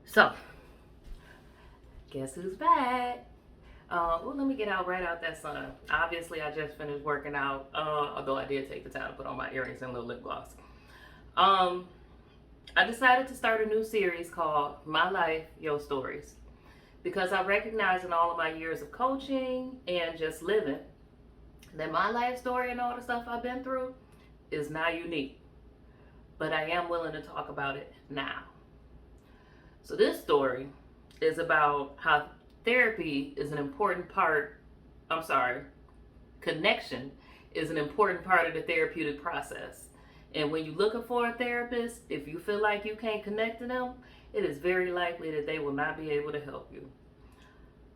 So, guess who's back? Well, let me get out right out that sun. Obviously, I just finished working out, although I did take the time to put on my earrings and a little lip gloss. Um, I decided to start a new series called My Life, Your Stories, because I recognize in all of my years of coaching and just living that my life story and all the stuff I've been through is not unique, but I am willing to talk about it now. So this story is about how therapy is an important part, connection is an important part of the therapeutic process. And when you're looking for a therapist, if you feel like you can't connect to them, it is very likely that they will not be able to help you.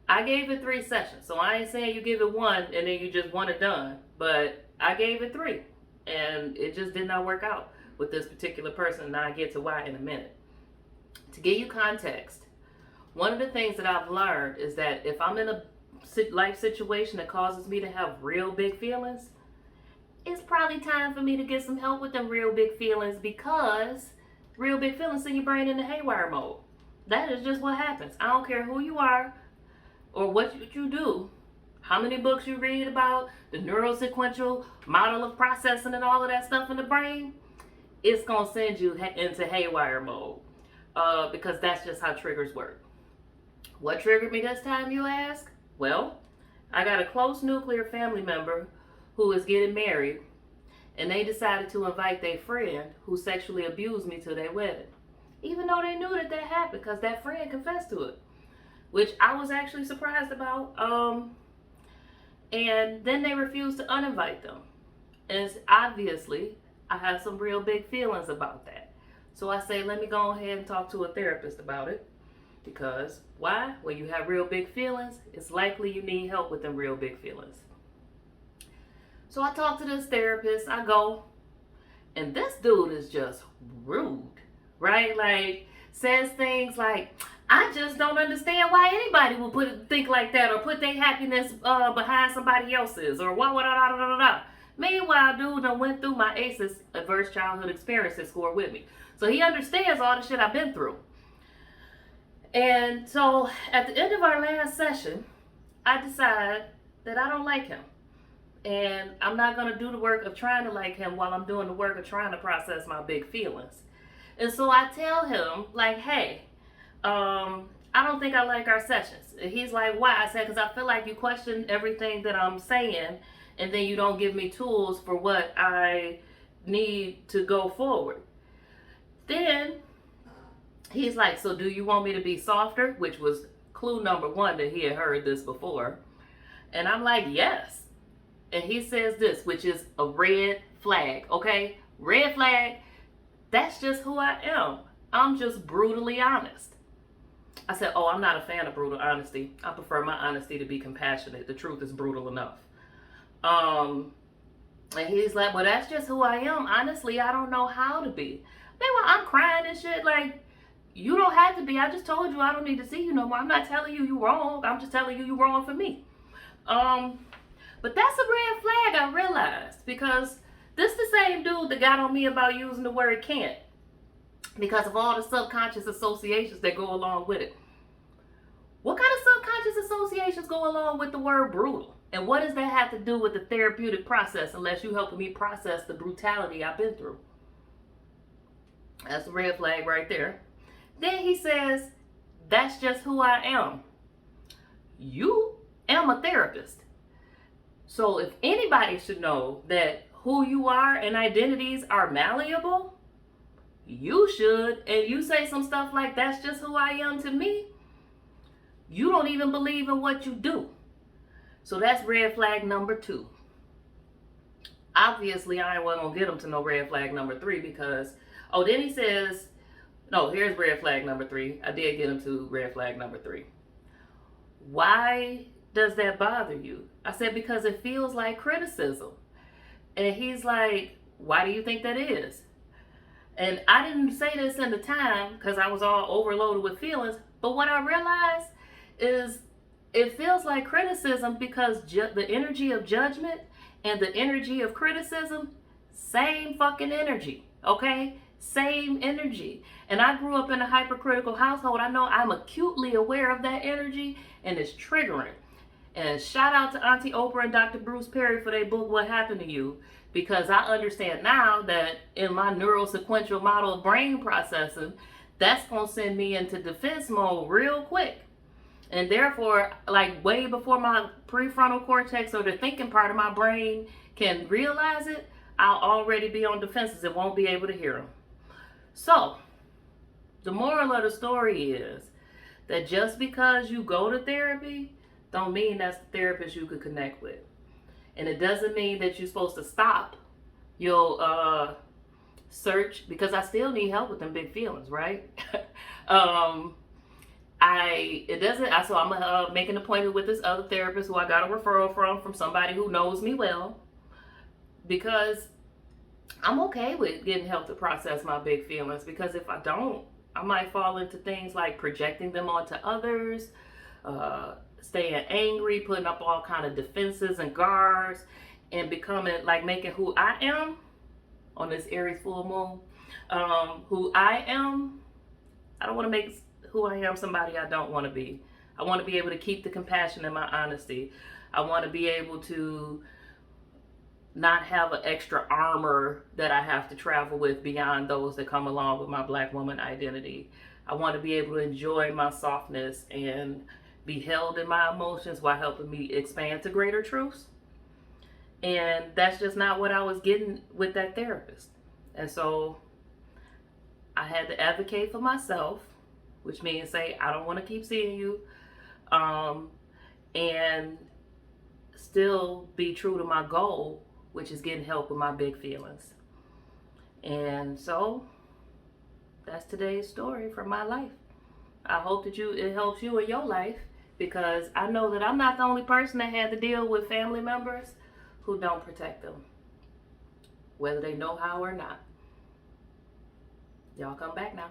I gave it 3 sessions, so I ain't saying you give it 1 and then you just want it done, but I gave it 3 and it just did not work out with this particular person, and I'll get to why in a minute. To give you context, one of the things that I've learned is that if I'm in a life situation that causes me to have real big feelings, it's probably time for me to get some help with them real big feelings, because real big feelings send your brain into haywire mode. That is just what happens. I don't care who you are or what you do, how many books you read about the neurosequential model of processing and all of that stuff in the brain, it's going to send you into haywire mode, because that's just how triggers work. What triggered me this time, you ask? Well, I got a close nuclear family member who is getting married, and they decided to invite their friend who sexually abused me to their wedding, even though they knew that happened because that friend confessed to it, which I was actually surprised about. And then they refused to uninvite them. And obviously, I had some real big feelings about that. So I say, let me go ahead and talk to a therapist about it. Because why? When you have real big feelings, it's likely you need help with them real big feelings. So I talk to this therapist, I go, and this dude is just rude, right? Like, says things like, I just don't understand why anybody would think like that or put their happiness behind somebody else's, or what. Meanwhile, dude done went through my ACEs, Adverse Childhood Experiences score with me. So he understands all the shit I've been through. And so at the end of our last session, I decide that I don't like him. And I'm not going to do the work of trying to like him while I'm doing the work of trying to process my big feelings. And so I tell him, like, hey, I don't think I like our sessions. And he's like, why? I said, because I feel like you question everything that I'm saying, and then you don't give me tools for what I need to go forward. Then he's like, so do you want me to be softer? Which was clue number 1 that he had heard this before. And I'm like, yes. And he says this, which is a red flag, okay? Red flag, that's just who I am. I'm just brutally honest. I said, oh, I'm not a fan of brutal honesty. I prefer my honesty to be compassionate. The truth is brutal enough. And he's like, well, that's just who I am. Honestly, I don't know how to be. Meanwhile, I'm crying and shit like, you don't have to be. I just told you I don't need to see you no more. I'm not telling you you're wrong. I'm just telling you you're wrong for me. But that's a red flag, I realized, because this the same dude that got on me about using the word can't, because of all the subconscious associations that go along with it. What kind of subconscious associations go along with the word brutal? And what does that have to do with the therapeutic process, unless you helping me process the brutality I've been through? That's a red flag right there. Then he says, that's just who I am. You am a therapist. So if anybody should know that who you are and identities are malleable, you should. And you say some stuff like, that's just who I am to me, you don't even believe in what you do. So that's red flag number 2. Obviously, I ain't going to get him to no red flag number 3, because, then he says, no, here's red flag number 3. I did get him to red flag number 3. Why does that bother you? I said, because it feels like criticism. And he's like, why do you think that is? And I didn't say this in the time because I was all overloaded with feelings. But what I realized is it feels like criticism because the energy of judgment and the energy of criticism, same fucking energy, okay? same energy. And I grew up in a hypercritical household. I know I'm acutely aware of that energy, and it's triggering. And shout out to Auntie Oprah and Dr. Bruce Perry for their book, What Happened to You, because I understand now that in my neurosequential model of brain processing, that's going to send me into defense mode real quick. And therefore, like way before my prefrontal cortex or the thinking part of my brain can realize it, I'll already be on defenses and won't be able to hear them. So, the moral of the story is that just because you go to therapy, don't mean that's the therapist you could connect with. And it doesn't mean that you're supposed to stop your search, because I still need help with them big feelings, right? So I'm gonna make an appointment with this other therapist who I got a referral from somebody who knows me well, because I'm okay with getting help to process my big feelings, because if I don't, I might fall into things like projecting them onto others, staying angry, putting up all kind of defenses and guards, and becoming like making who I am on this Aries full moon, who I am. I don't want to make who I am somebody I don't want to be. I want to be able to keep the compassion and my honesty. I want to be able to not have an extra armor that I have to travel with beyond those that come along with my Black woman identity. I want to be able to enjoy my softness and be held in my emotions while helping me expand to greater truths. And that's just not what I was getting with that therapist. And so I had to advocate for myself, which means say, I don't want to keep seeing you, and still be true to my goal, which is getting help with my big feelings. And so that's today's story from my life. I hope that it helps you in your life, because I know that I'm not the only person that had to deal with family members who don't protect them, whether they know how or not. Y'all come back now.